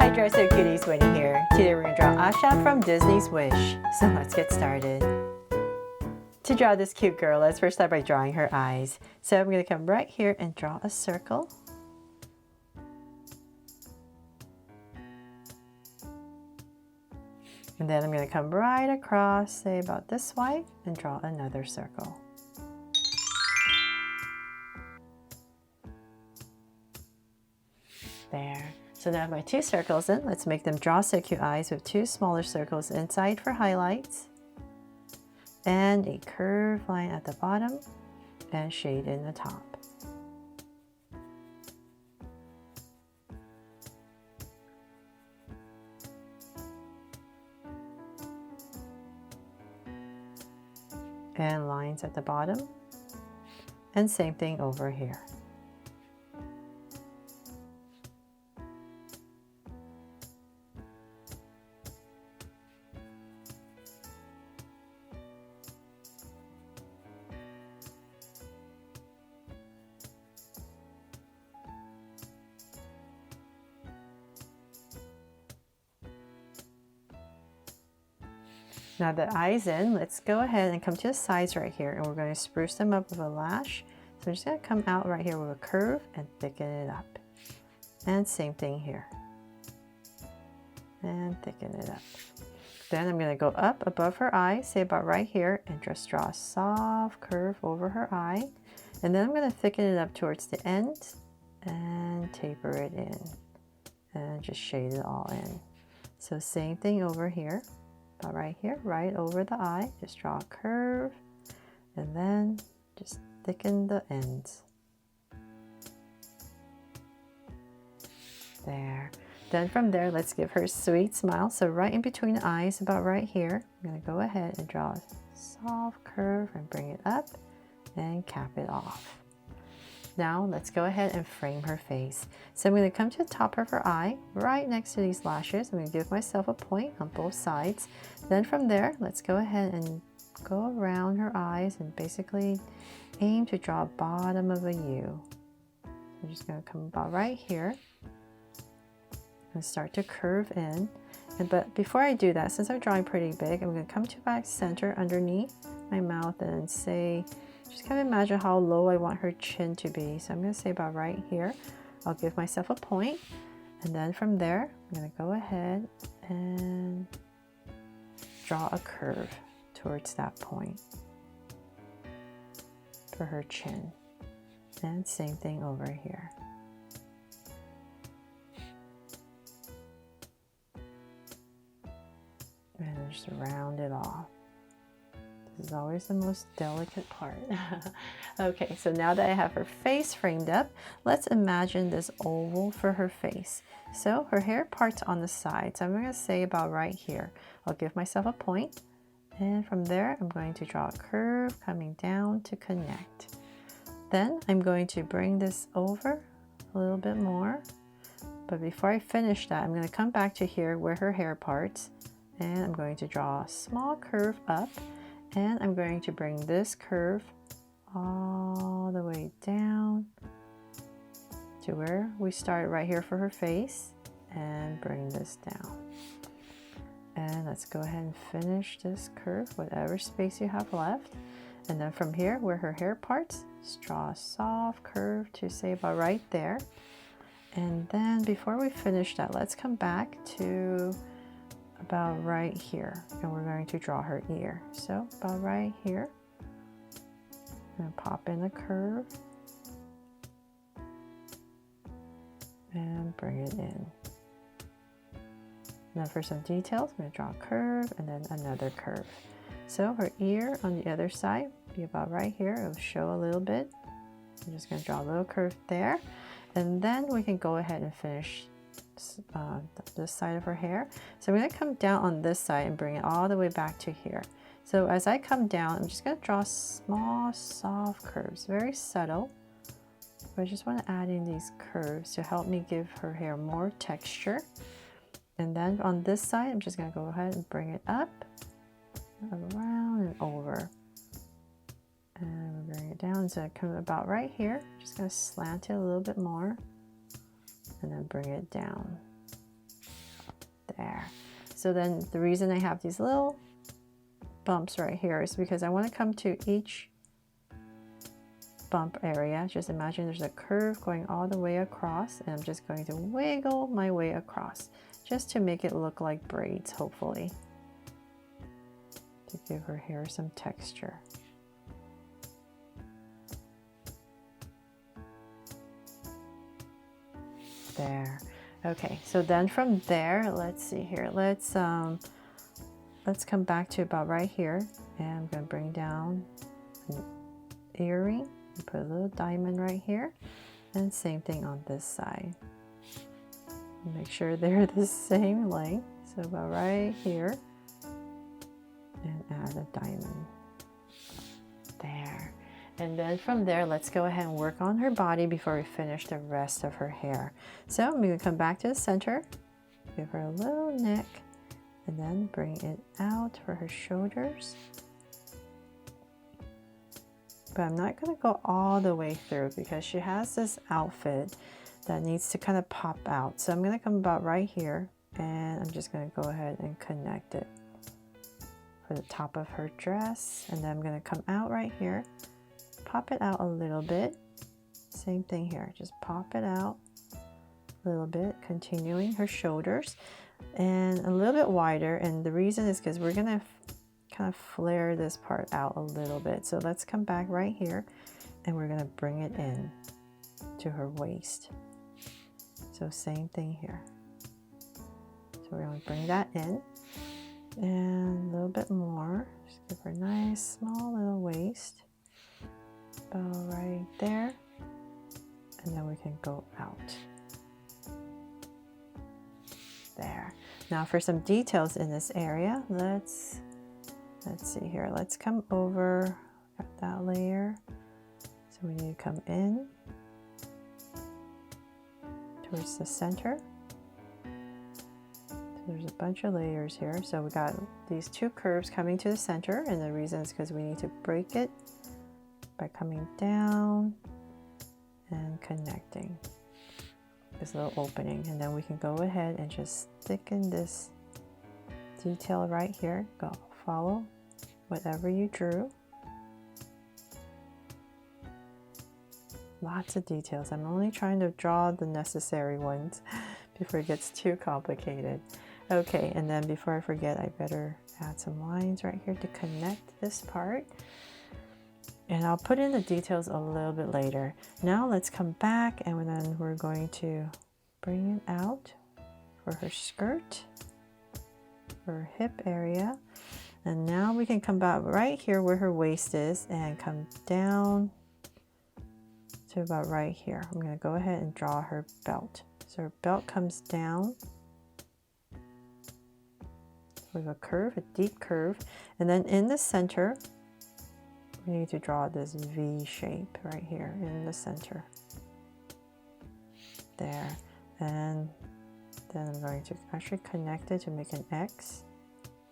Hi Draw So Cuties, Winnie here. Today we're going to draw Asha from Disney's Wish. So let's get started. To draw this cute girl, let's first start by drawing her eyes. So I'm going to come right here and draw a circle. And then I'm going to come right across, say about this wide, and draw another circle. There. So now I have my two circles in. Let's make them draw so cute eyes with two smaller circles inside for highlights. And a curved line at the bottom and shade in the top. And lines at the bottom. And same thing over here. Now the eye's in, let's go ahead and come to the sides right here, and we're going to spruce them up with a lash. So I'm just going to come out right here with a curve and thicken it up. And same thing here. And thicken it up. Then I'm going to go up above her eye, say about right here, and just draw a soft curve over her eye. And then I'm going to thicken it up towards the end and taper it in. And just shade it all in. So same thing over here. About right here, right over the eye, just draw a curve and then just thicken the ends. There. Then from there, let's give her a sweet smile. So right in between the eyes, about right here, I'm going to go ahead and draw a soft curve and bring it up and cap it off. Now let's go ahead and frame her face. So I'm going to come to the top of her eye, right next to these lashes. I'm going to give myself a point on both sides. Then from there, let's go ahead and go around her eyes and basically aim to draw a bottom of a U. I'm just going to come about right here and start to curve in. But before I do that, since I'm drawing pretty big, I'm going to come to my center underneath my mouth and say, just kind of imagine how low I want her chin to be. So I'm going to say about right here. I'll give myself a point. And then from there, I'm going to go ahead and draw a curve towards that point for her chin. And same thing over here. And just round it off. This is always the most delicate part. Okay, so now that I have her face framed up, let's imagine this oval for her face. So her hair part's on the side, so I'm going to say about right here. I'll give myself a point, and from there I'm going to draw a curve coming down to connect. Then I'm going to bring this over a little bit more, but before I finish that, I'm going to come back to here where her hair parts, and I'm going to draw a small curve up. And I'm going to bring this curve all the way down to where we started right here for her face and bring this down. And let's go ahead and finish this curve, whatever space you have left. And then from here where her hair parts, just draw a soft curve to say about right there. And then before we finish that, let's come back to about right here, and we're going to draw her ear. So about right here, I'm going to pop in a curve and bring it in. Now for some details, I'm going to draw a curve and then another curve. So her ear on the other side, be about right here. It'll show a little bit. I'm just going to draw a little curve there, and then we can go ahead and finish this side of her hair. So I'm going to come down on this side and bring it all the way back to here. So as I come down, I'm just going to draw small soft curves, very subtle, but I just want to add in these curves to help me give her hair more texture. And then on this side, I'm just going to go ahead and bring it up, around and over, and bring it down. So I come about right here, just going to slant it a little bit more and then bring it down. So then the reason I have these little bumps right here is because I want to come to each bump area. Just imagine there's a curve going all the way across, and I'm just going to wiggle my way across just to make it look like braids, hopefully, to give her hair some texture. There. Okay, so then from there, let's see here, let's come back to about right here, and I'm going to bring down an earring and put a little diamond right here, and same thing on this side. Make sure they're the same length, so about right here, and add a diamond there. And then from there, let's go ahead and work on her body before we finish the rest of her hair. So I'm going to come back to the center, give her a little neck, and then bring it out for her shoulders. But I'm not going to go all the way through because she has this outfit that needs to kind of pop out. So I'm going to come about right here, and I'm just going to go ahead and connect it for the top of her dress. And then I'm going to come out right here, pop it out a little bit. Same thing here, just pop it out a little bit, continuing her shoulders and a little bit wider. And the reason is because we're going to kind of flare this part out a little bit. So let's come back right here, and we're going to bring it in to her waist. So same thing here. So we're going to bring that in and a little bit more. Just give her a nice small little waist. About right there. And then we can go out. There. Now for some details in this area, let's see here. Let's come over, got that layer. So we need to come in towards the center. So there's a bunch of layers here. So we got these two curves coming to the center, and the reason is because we need to break it by coming down and connecting this little opening. And then we can go ahead and just thicken this detail right here. Go follow whatever you drew. Lots of details. I'm only trying to draw the necessary ones before it gets too complicated. Okay, and then before I forget, I better add some lines right here to connect this part. And I'll put in the details a little bit later. Now let's come back, and then we're going to bring it out for her skirt, for her hip area. And now we can come back right here where her waist is and come down to about right here. I'm going to go ahead and draw her belt. So her belt comes down with a curve, a deep curve. And then in the center, we need to draw this V shape right here in the center. There. And then I'm going to actually connect it to make an X.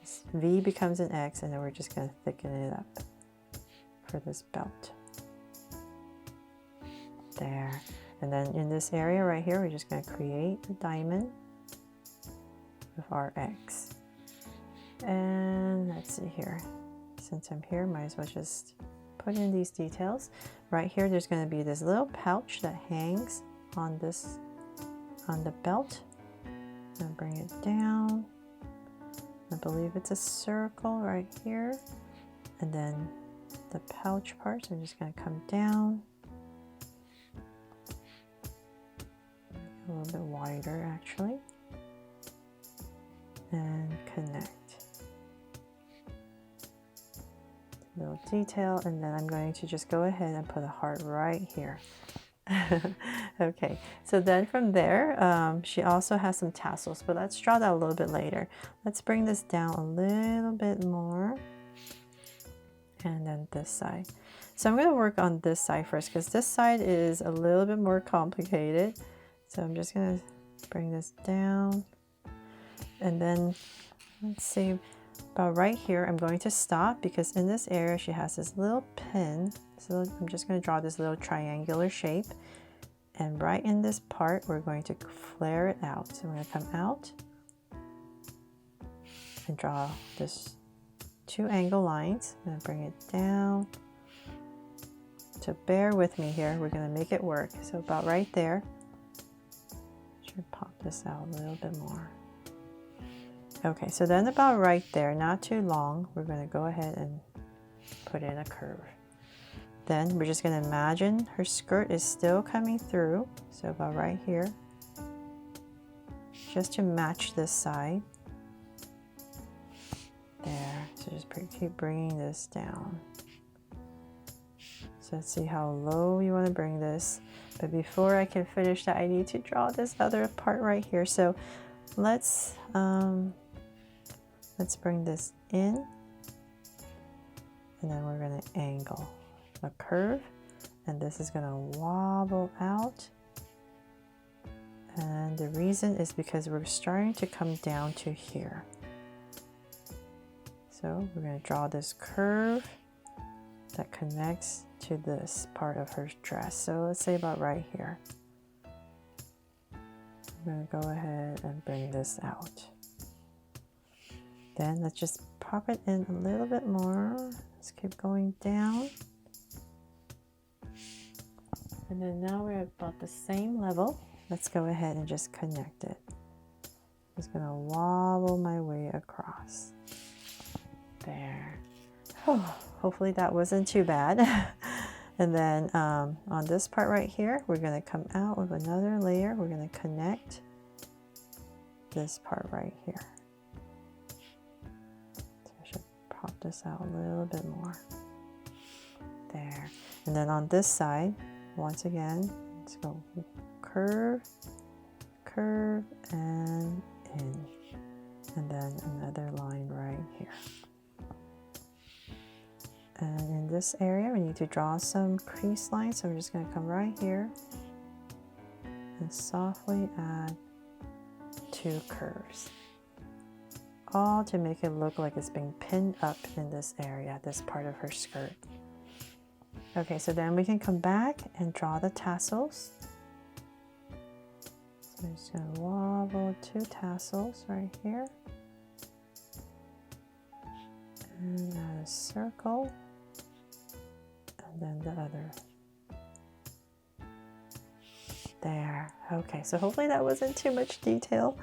This V becomes an X, and then we're just going to thicken it up for this belt. There. And then in this area right here, we're just going to create a diamond with our X. And let's see here. Since I'm here, might as well just put in these details. Right here, there's going to be this little pouch that hangs on the belt. And bring it down. I believe it's a circle right here. And then the pouch part, so I'm just going to come down. A little bit wider actually, and connect. Little detail, and then I'm going to just go ahead and put a heart right here. Okay, so then from there, she also has some tassels, but let's draw that a little bit later. Let's bring this down a little bit more, and then this side. So I'm going to work on this side first because this side is a little bit more complicated. So I'm just going to bring this down, and then let's see, about right here I'm going to stop because in this area she has this little pin. So I'm just going to draw this little triangular shape, and right in this part we're going to flare it out. So I'm going to come out and draw this 2 angle lines. I'm going to bring it down. So bear with me here, we're going to make it work. So about right there. Should pop this out a little bit more. Okay, so then about right there, not too long, we're going to go ahead and put in a curve. Then we're just going to imagine her skirt is still coming through, so about right here, just to match this side. There, so just keep bringing this down. So let's see how low you want to bring this. But before I can finish that, I need to draw this other part right here. So let's bring this in, and then we're going to angle a curve, and this is going to wobble out. And the reason is because we're starting to come down to here. So we're going to draw this curve that connects to this part of her dress. So let's say about right here. I'm going to go ahead and bring this out. Then let's just pop it in a little bit more. Let's keep going down. And then now we're at about the same level. Let's go ahead and just connect it. Just going to wobble my way across. There. Oh, hopefully that wasn't too bad. And then on this part right here, we're going to come out with another layer. We're going to connect this part right here. So I should pop this out a little bit more. There. And then on this side, once again, let's go curve, curve, and in. And then another line right here. And in this area, we need to draw some crease lines. So we're just going to come right here and softly add 2 curves. All to make it look like it's being pinned up in this area, this part of her skirt. Okay, so then we can come back and draw the tassels. So I'm just going to wobble 2 tassels right here. And add a circle. And then the other. There. Okay, so hopefully that wasn't too much detail.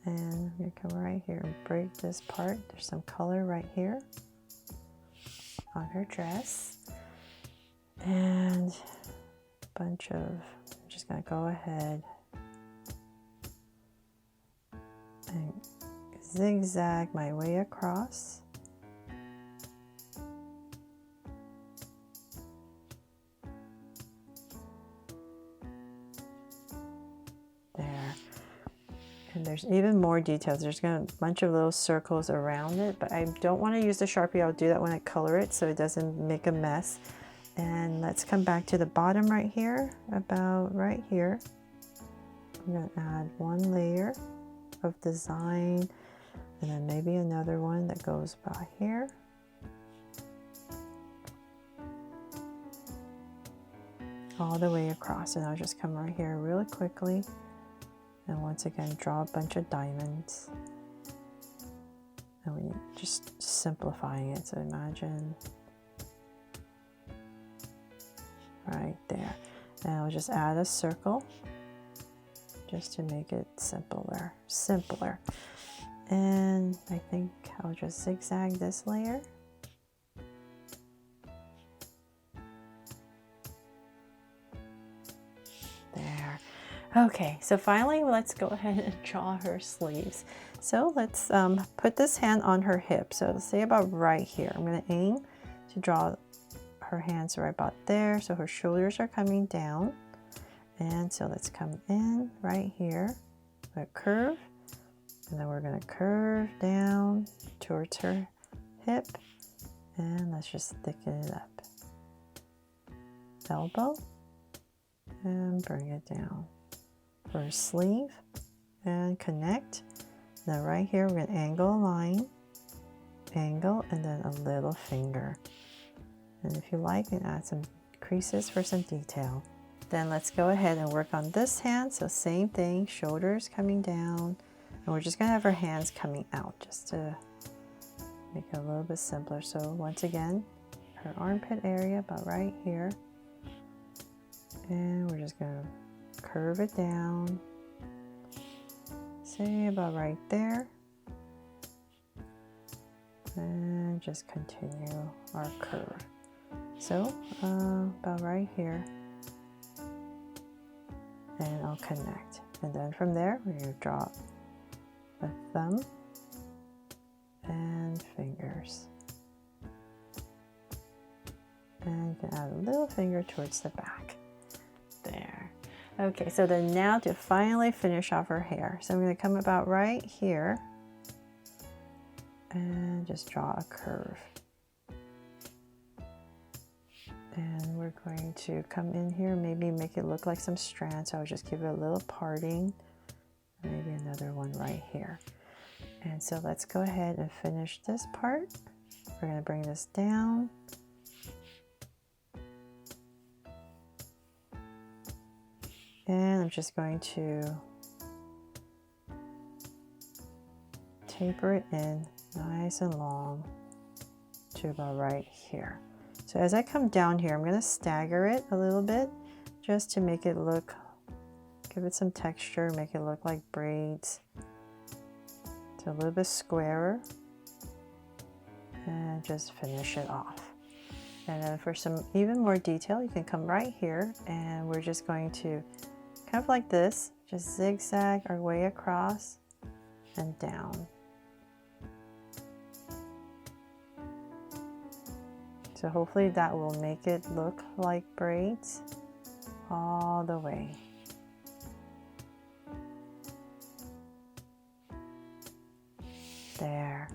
And I'm going to come right here and break this part. There's some color right here on her dress. And a bunch of, I'm just going to go ahead and zigzag my way across. And there's even more details. There's going to be a bunch of little circles around it, but I don't want to use the Sharpie. I'll do that when I color it so it doesn't make a mess. And let's come back to the bottom right here, about right here. I'm going to add 1 layer of design, and then maybe another one that goes by here. All the way across, and I'll just come right here really quickly. And once again, draw a bunch of diamonds. And we're just simplifying it. So imagine right there. And I'll just add a circle just to make it simpler. And I think I'll just zigzag this layer. Okay, so finally, let's go ahead and draw her sleeves. So let's put this hand on her hip. So let's say about right here. I'm going to aim to draw her hands right about there. So her shoulders are coming down. And so let's come in right here, a curve. And then we're going to curve down towards her hip. And let's just thicken it up. Elbow. And bring it down. For a sleeve and connect. Now right here we're going to angle a line, angle, and then a little finger. And if you like, you can add some creases for some detail. Then let's go ahead and work on this hand. So same thing, shoulders coming down, And we're just going to have her hands coming out just to make it a little bit simpler. So once again, her armpit area about right here. And we're just going to curve it down. Say about right there. And just continue our curve. So about right here. And I'll connect. And then from there, we're going to drop the thumb and fingers. And you can add a little finger towards the back. There. Okay, so then now to finally finish off her hair. So I'm going to come about right here and just draw a curve. And we're going to come in here, maybe make it look like some strands. So I'll just give it a little parting. Maybe another one right here. And so let's go ahead and finish this part. We're going to bring this down. And I'm just going to taper it in nice and long to about right here. So as I come down here, I'm going to stagger it a little bit just to make it look, give it some texture, make it look like braids. It's a little bit squarer. And just finish it off. And then for some even more detail, you can come right here and we're just going to kind of like this, just zigzag our way across and down. So hopefully that will make it look like braids all the way. There.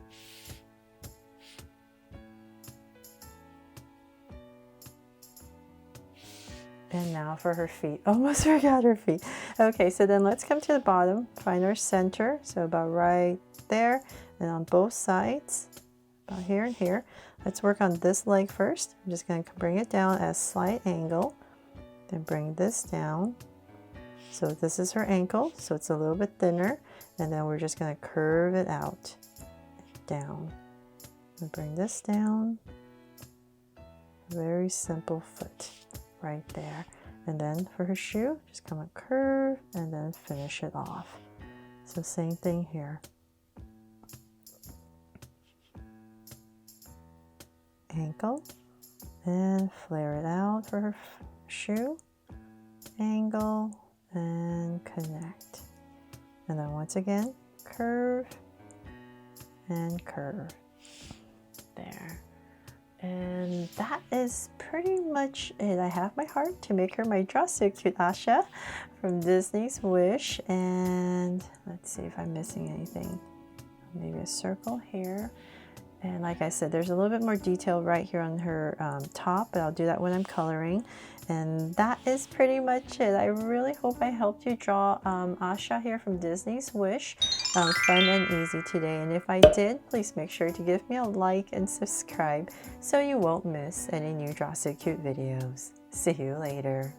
And now for her feet. Almost forgot her feet. Okay, so then let's come to the bottom, find our center. So about right there, and on both sides, about here and here. Let's work on this leg first. I'm just going to bring it down at a slight angle, then bring this down. So this is her ankle, so it's a little bit thinner, and then we're just going to curve it out, down. And bring this down. Very simple foot right there. And then for her shoe, just come a curve and then finish it off. So same thing here. Ankle and flare it out for her shoe, angle and connect, and then once again curve and curve. There. And that is pretty much it. I have my heart to make her my drawsuit cute Asha from Disney's Wish. And let's see if I'm missing anything. Maybe a circle here. And like I said, there's a little bit more detail right here on her top, but I'll do that when I'm coloring. And that is pretty much it. I really hope I helped you draw Asha here from Disney's Wish. Fun and easy today. And if I did, please make sure to give me a like and subscribe so you won't miss any new Draw So Cute videos. See you later.